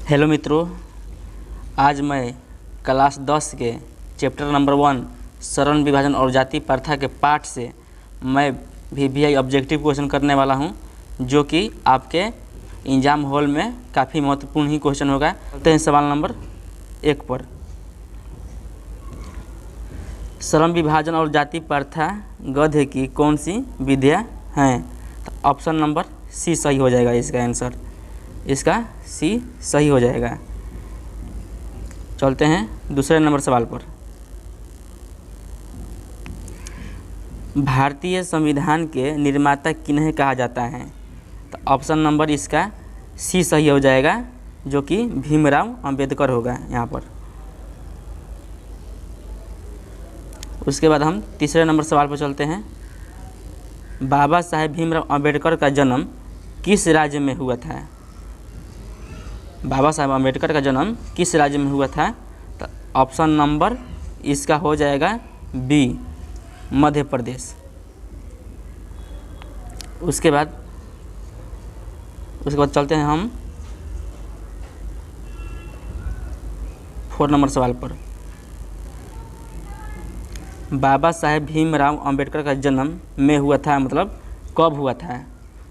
Hello मित्रों, आज मैं क्लास 10 के चैप्टर नंबर 1 सरण विभाजन और जाति प्रथा के पाठ से मैं VVI ऑब्जेक्टिव क्वेश्चन करने वाला हूं, जो कि आपके एग्जाम हॉल में काफ़ी महत्वपूर्ण ही क्वेश्चन होगा। चलते हैं सवाल नंबर 1 पर। सरण विभाजन और जाति प्रथा गद्य की कौन सी विधियाँ हैं? तो ऑप्शन नंबर सी सही हो जाएगा। इसका आंसर इसका सी सही हो जाएगा। चलते हैं दूसरे नंबर सवाल पर। भारतीय संविधान के निर्माता किन्हें कहा जाता है? तो ऑप्शन नंबर इसका सी सही हो जाएगा, जो कि भीमराव अंबेडकर होगा यहाँ पर। उसके बाद हम तीसरे नंबर सवाल पर चलते हैं। बाबा साहेब भीमराव अंबेडकर का जन्म किस राज्य में हुआ था? बाबा साहेब अम्बेडकर का जन्म किस राज्य में हुआ था? तो ऑप्शन नंबर इसका हो जाएगा बी, मध्य प्रदेश। उसके बाद चलते हैं हम 4 नंबर सवाल पर। बाबा साहेब भीमराव अंबेडकर का जन्म में हुआ था, मतलब कब हुआ था?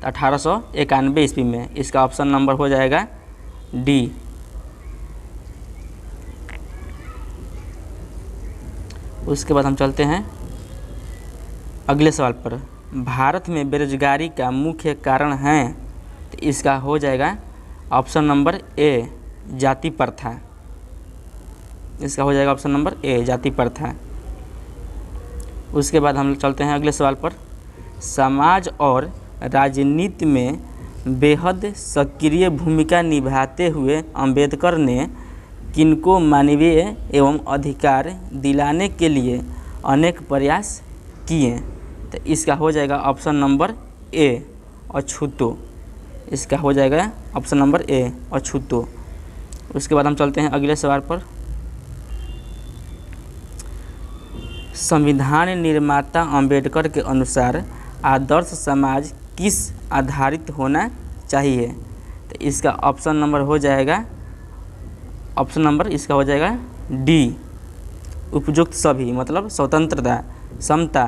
तो 1891 ईस्वी में। इसका ऑप्शन नंबर हो जाएगा डी। उसके बाद हम चलते हैं अगले सवाल पर। भारत में बेरोजगारी का मुख्य कारण है, तो इसका हो जाएगा ऑप्शन नंबर ए, जाति प्रथा। इसका हो जाएगा ऑप्शन नंबर ए, जाति प्रथा। उसके बाद हम चलते हैं अगले सवाल पर। समाज और राजनीति में बेहद सक्रिय भूमिका निभाते हुए अंबेडकर ने किनको मानवीय एवं अधिकार दिलाने के लिए अनेक प्रयास किए? तो इसका हो जाएगा ऑप्शन नंबर ए, अछूतो। इसका हो जाएगा ऑप्शन नंबर ए, अछूतो। उसके बाद हम चलते हैं अगले सवाल पर। संविधान निर्माता अंबेडकर के अनुसार आदर्श समाज किस आधारित होना चाहिए? तो इसका ऑप्शन नंबर हो जाएगा, ऑप्शन नंबर इसका हो जाएगा डी, उपयुक्त सभी, मतलब स्वतंत्रता, समता,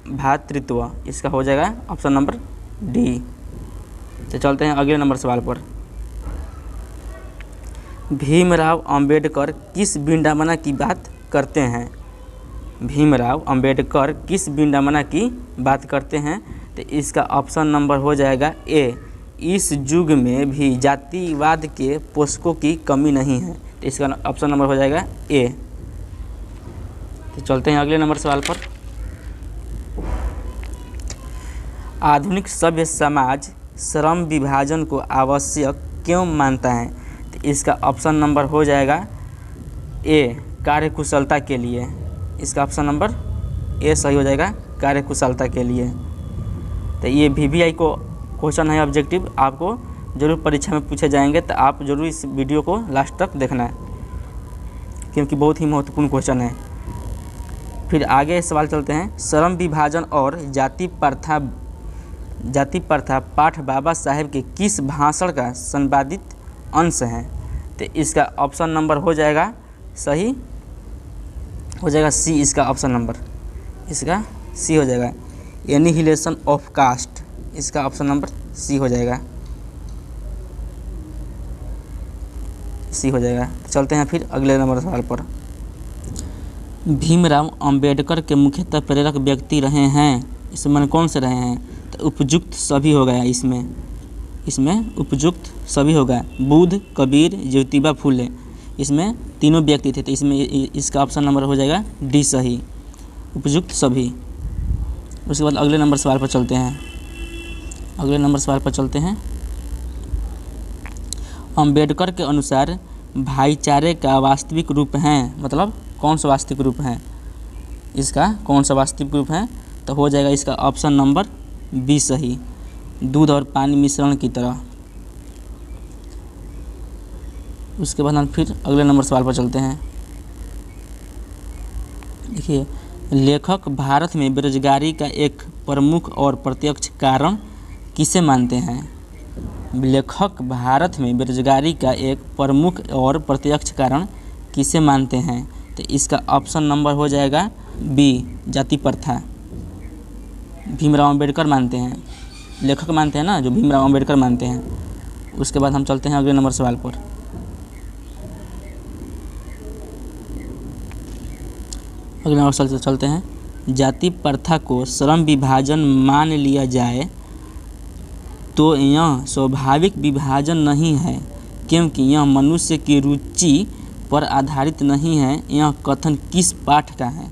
भ्रातृत्व। इसका हो जाएगा ऑप्शन नंबर डी। तो चलते हैं अगले नंबर सवाल पर। भीमराव अंबेडकर किस विडंबना की बात करते हैं? भीमराव अंबेडकर किस विडंबना की बात करते हैं? तो इसका ऑप्शन नंबर हो जाएगा ए, इस युग में भी जातिवाद के पोषकों की कमी नहीं है। तो इसका ऑप्शन नंबर हो जाएगा ए। तो चलते हैं अगले नंबर सवाल पर। आधुनिक सभ्य समाज श्रम विभाजन को आवश्यक क्यों मानता है? तो इसका ऑप्शन नंबर हो जाएगा ए, कार्यकुशलता के लिए। इसका ऑप्शन नंबर ए सही हो जाएगा, कार्यकुशलता के लिए। तो ये VVI को क्वेश्चन है ऑब्जेक्टिव, आपको जरूर परीक्षा में पूछे जाएंगे, तो आप जरूर इस वीडियो को लास्ट तक देखना है, क्योंकि बहुत ही महत्वपूर्ण क्वेश्चन है। फिर आगे सवाल चलते हैं। श्रम विभाजन और जाति प्रथा पाठ बाबा साहेब के किस भाषण का संपादित अंश है? तो इसका ऑप्शन नंबर हो जाएगा सही हो जाएगा सी। इसका ऑप्शन नंबर इसका सी हो जाएगा, एनिहिलेशन ऑफ कास्ट। इसका ऑप्शन नंबर सी हो जाएगा, सी हो जाएगा। चलते हैं फिर अगले नंबर सवाल पर। भीमराव अंबेडकर के मुख्यतः प्रेरक व्यक्ति रहे हैं, इसमें कौन से रहे हैं? तो उपयुक्त सभी हो गया। इसमें उपयुक्त सभी होगा, बुद्ध, कबीर, ज्योतिबा फूले। इसमें तीनों व्यक्ति थे, तो इसमें इसका ऑप्शन नंबर हो जाएगा डी सही, उपयुक्त सभी। उसके बाद अगले नंबर सवाल पर चलते हैं। अंबेडकर के अनुसार भाईचारे का वास्तविक रूप है, मतलब कौन सा वास्तविक रूप है? इसका कौन सा वास्तविक रूप है? तो हो जाएगा इसका ऑप्शन नंबर बी सही, दूध और पानी मिश्रण की तरह। उसके बाद हम फिर अगले नंबर सवाल पर चलते हैं। देखिए, लेखक भारत में बेरोजगारी का एक प्रमुख और प्रत्यक्ष कारण किसे मानते हैं? लेखक भारत में बेरोजगारी का एक प्रमुख और प्रत्यक्ष कारण किसे मानते हैं? तो इसका ऑप्शन नंबर हो जाएगा बी, जाति प्रथा। भीमराव अंबेडकर मानते हैं, लेखक मानते हैं ना, जो भीमराव अंबेडकर मानते हैं। उसके बाद हम चलते हैं अगले नंबर सवाल पर। अगले नंबर सवाल से चलते हैं। जाति प्रथा को श्रम विभाजन मान लिया जाए तो यह स्वाभाविक विभाजन नहीं है, क्योंकि यह मनुष्य की रुचि पर आधारित नहीं है। यह कथन किस पाठ का है?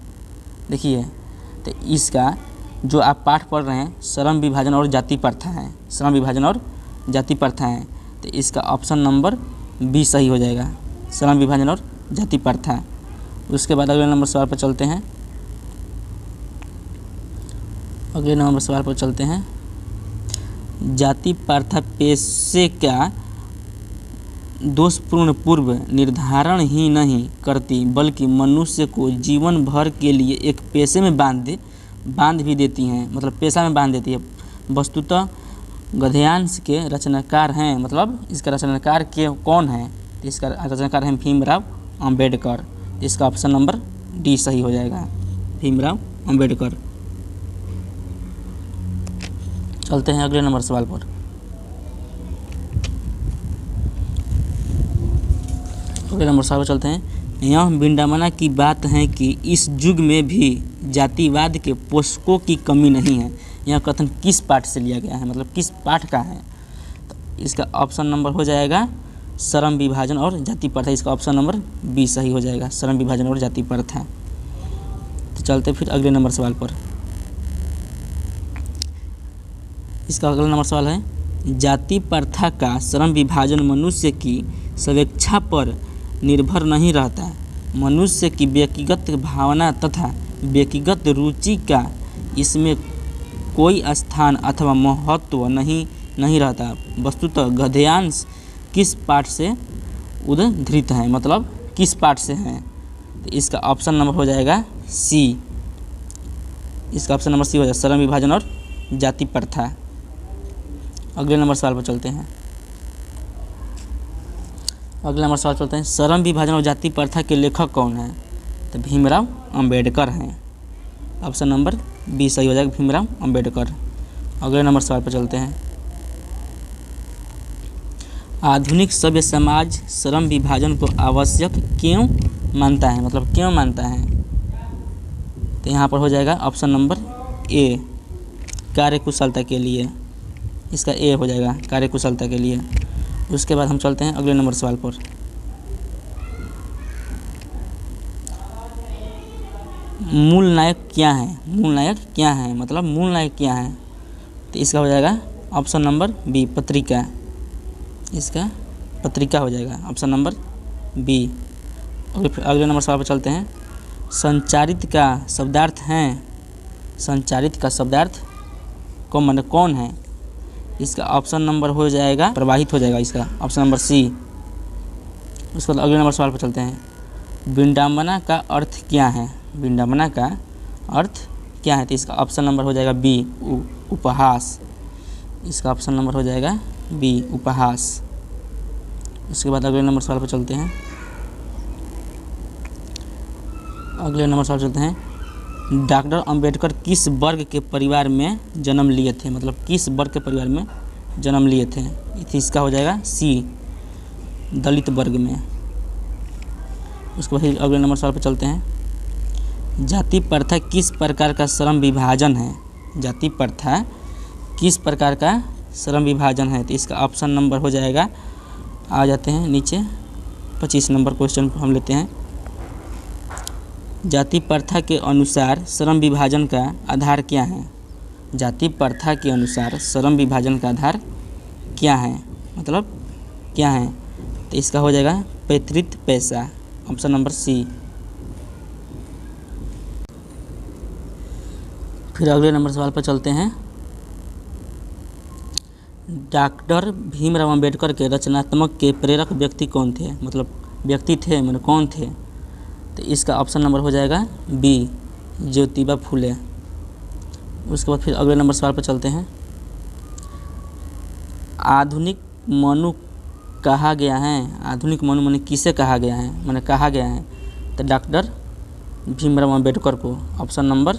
देखिए, तो इसका जो आप पाठ पढ़ रहे हैं श्रम विभाजन और जाति प्रथा है, श्रम विभाजन और जाति प्रथा है, तो इसका ऑप्शन नंबर बी सही हो जाएगा, श्रम विभाजन और जाति प्रथा। उसके बाद अगले नंबर सवाल पर चलते हैं। अगले नंबर सवाल पर चलते हैं। जाति प्रथा पेशे का दोषपूर्ण पूर्व निर्धारण ही नहीं करती, बल्कि मनुष्य को जीवन भर के लिए एक पेशे में बांध भी देती हैं, मतलब पेशा में बांध देती है। वस्तुतः गद्यांश के रचनाकार हैं, मतलब इसका रचनाकार के कौन है? तो इसका रचनाकार है भीमराव अंबेडकर। इसका ऑप्शन नंबर डी सही हो जाएगा, भीमराव अंबेडकर। चलते हैं अगले नंबर सवाल पर। अगले नंबर सवाल पर चलते हैं। यह विडंबना की बात है कि इस युग में भी जातिवाद के पोषकों की कमी नहीं है। यह कथन किस पाठ से लिया गया है, मतलब किस पाठ का है? तो इसका ऑप्शन नंबर हो जाएगा श्रम विभाजन और जाति प्रथा। इसका ऑप्शन नंबर बी सही हो जाएगा, श्रम विभाजन और जाति प्रथा। तो चलते फिर अगले नंबर सवाल पर। इसका अगला नंबर सवाल है, जाति प्रथा का श्रम विभाजन मनुष्य की स्वेच्छा पर निर्भर नहीं रहता। मनुष्य की व्यक्तिगत भावना तथा व्यक्तिगत रुचि का इसमें कोई स्थान अथवा महत्व नहीं रहता। वस्तुतः गद्यांश किस पाठ से उद्धृत है, मतलब किस पाठ से हैं? तो इसका ऑप्शन नंबर हो जाएगा सी, इसका ऑप्शन नंबर सी हो जाएगा, श्रम विभाजन और जाति प्रथा। अगले नंबर सवाल पर चलते हैं। अगले नंबर सवाल चलते हैं। श्रम विभाजन और जाति प्रथा के लेखक कौन हैं? तो भीमराव अंबेडकर हैं, ऑप्शन नंबर बी सही हो जाएगा, भीमराव अंबेडकर। अगले नंबर सवाल पर चलते हैं। आधुनिक सभ्य समाज श्रम विभाजन को आवश्यक क्यों मानता है, मतलब क्यों मानता है? तो यहाँ पर हो जाएगा ऑप्शन नंबर ए, कार्यकुशलता के लिए। इसका ए हो जाएगा, कार्यकुशलता के लिए। उसके बाद हम चलते हैं अगले नंबर सवाल पर। मूल नायक क्या है? मूल नायक क्या है, मतलब मूल नायक क्या है? तो इसका हो जाएगा ऑप्शन नंबर बी, पत्रिका। इसका पत्रिका हो जाएगा, ऑप्शन नंबर बी। अगले नंबर सवाल पर चलते हैं। संचारित का शब्दार्थ है, संचारित का शब्दार्थ कौन है? इसका ऑप्शन नंबर हो जाएगा, प्रवाहित हो जाएगा, इसका ऑप्शन नंबर सी। उसके बाद अगले नंबर सवाल पर चलते हैं। विडंबना का अर्थ क्या है? विडंबना का अर्थ क्या है? तो इसका ऑप्शन नंबर हो जाएगा बी, उपहास। इसका ऑप्शन नंबर हो जाएगा बी, उपहास। उसके बाद अगले नंबर सवाल पर चलते हैं। अगले नंबर सवाल चलते हैं। डॉक्टर अंबेडकर किस वर्ग के परिवार में जन्म लिए थे, मतलब किस वर्ग के परिवार में जन्म लिए थे? इसका हो जाएगा सी, दलित वर्ग में। उसके बाद अगले नंबर सवाल पर चलते हैं। जाति प्रथा किस प्रकार का श्रम विभाजन है? जाति प्रथा किस प्रकार का श्रम विभाजन है? तो इसका ऑप्शन नंबर हो जाएगा, आ जाते हैं नीचे 25 नंबर क्वेश्चन हम लेते हैं। जाति प्रथा के अनुसार श्रम विभाजन का आधार क्या है? जाति प्रथा के अनुसार श्रम विभाजन का आधार क्या है, मतलब क्या है? तो इसका हो जाएगा पैतृक पेशा, ऑप्शन नंबर सी। फिर अगले नंबर सवाल पर चलते हैं। डॉक्टर भीमराव अंबेडकर के रचनात्मक के प्रेरक व्यक्ति कौन थे, मतलब व्यक्ति थे, मतलब कौन थे? तो इसका ऑप्शन नंबर हो जाएगा बी, ज्योतिबा फुले। उसके बाद फिर अगले नंबर सवाल पर चलते हैं। आधुनिक मनु कहा गया है, आधुनिक मनु माने किसे कहा गया है, माने कहा गया है तो डॉक्टर भीमराव अंबेडकर को। ऑप्शन नंबर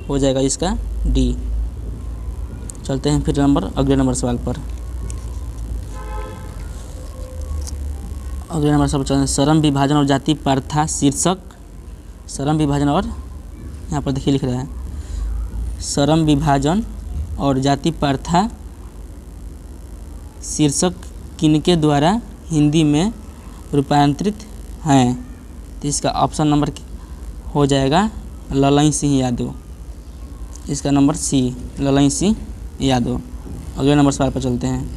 हो जाएगा इसका डी। चलते हैं फिर अगले नंबर सवाल पर। अगले नंबर सवाल चलते हैं, श्रम विभाजन और जाति प्रथा शीर्षक। श्रम विभाजन और, यहाँ पर देखिए लिख रहा है, श्रम विभाजन और जाति प्रथा शीर्षक किनके द्वारा हिंदी में रूपांतरित हैं। तो इसका ऑप्शन नंबर हो जाएगा ललन सिंह यादव। इसका नंबर सी, ललन सिंह यादव। अगले नंबर सवाल पर चलते हैं।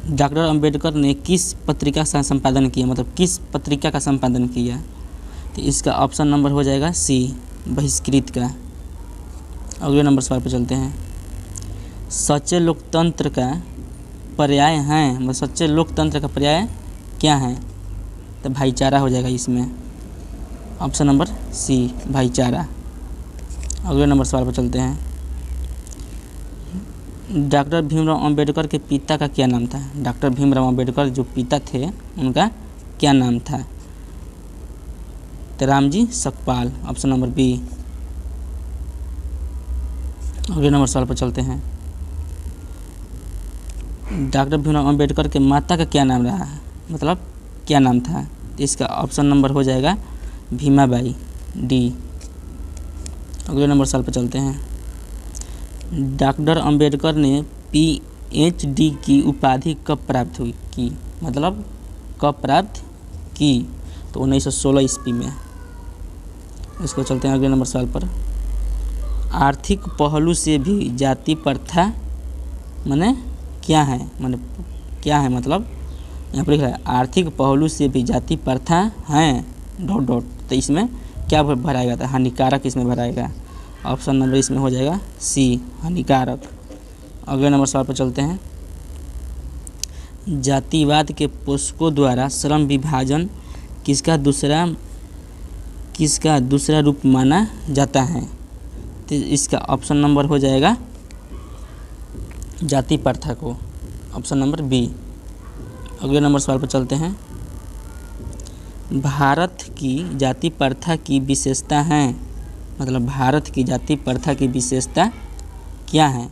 डॉक्टर अंबेडकर ने किस पत्रिका का संपादन किया, मतलब किस पत्रिका का संपादन किया। तो इसका ऑप्शन नंबर हो जाएगा सी, बहिष्कृत का। अगले नंबर सवाल पर चलते हैं। सच्चे लोकतंत्र का पर्याय है, मतलब सच्चे लोकतंत्र का पर्याय क्या है। तो भाईचारा हो जाएगा इसमें। ऑप्शन नंबर सी, भाईचारा। अगले नंबर सवाल पर चलते हैं। डॉक्टर भीमराव अंबेडकर के पिता का क्या नाम था। डॉक्टर भीमराव अंबेडकर जो पिता थे उनका क्या नाम था। तो Ramji Sakpal. Option number B. अगले नंबर सवाल पर चलते हैं। डॉक्टर भीमराव अंबेडकर के माता का क्या नाम रहा है, मतलब क्या नाम था। तो इसका ऑप्शन नंबर हो जाएगा भीमाबाई, डी। अगले नंबर सवाल पर चलते हैं। डॉक्टर अंबेडकर ने PhD की उपाधि कब प्राप्त हुई की, मतलब कब प्राप्त की। तो 1916 ईस्वी में। इसको चलते हैं अगले नंबर सवाल पर। आर्थिक पहलू से भी जाति प्रथा माने क्या है, माने क्या है, मतलब यहाँ पर लिखा है आर्थिक पहलू से भी जाति प्रथा हैं डॉट डॉट। तो इसमें क्या भराएगा, था हानिकारक इसमें भराएगा। ऑप्शन नंबर इसमें हो जाएगा सी, हानिकारक। अगले नंबर सवाल पर चलते हैं। जातिवाद के पोषकों द्वारा श्रम विभाजन किसका दूसरा रूप माना जाता है। तो इसका ऑप्शन नंबर हो जाएगा जाति प्रथा को। Option number B. अगले नंबर सवाल पर चलते हैं। भारत की जाति प्रथा की विशेषता है, मतलब भारत की जाति प्रथा की विशेषता क्या है।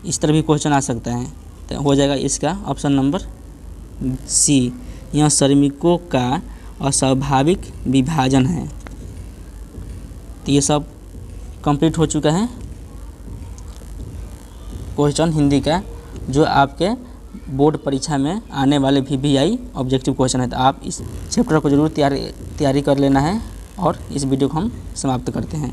इस तरह भी क्वेश्चन आ सकता है। तो हो जाएगा इसका ऑप्शन नंबर सी, यह श्रमिकों का अस्वाभाविक विभाजन है। तो ये सब कंप्लीट हो चुका है क्वेश्चन हिंदी का, जो आपके बोर्ड परीक्षा में आने वाले VVI ऑब्जेक्टिव क्वेश्चन है। तो आप इस चैप्टर को जरूर तैयारी कर लेना है। और इस वीडियो को हम समाप्त करते हैं।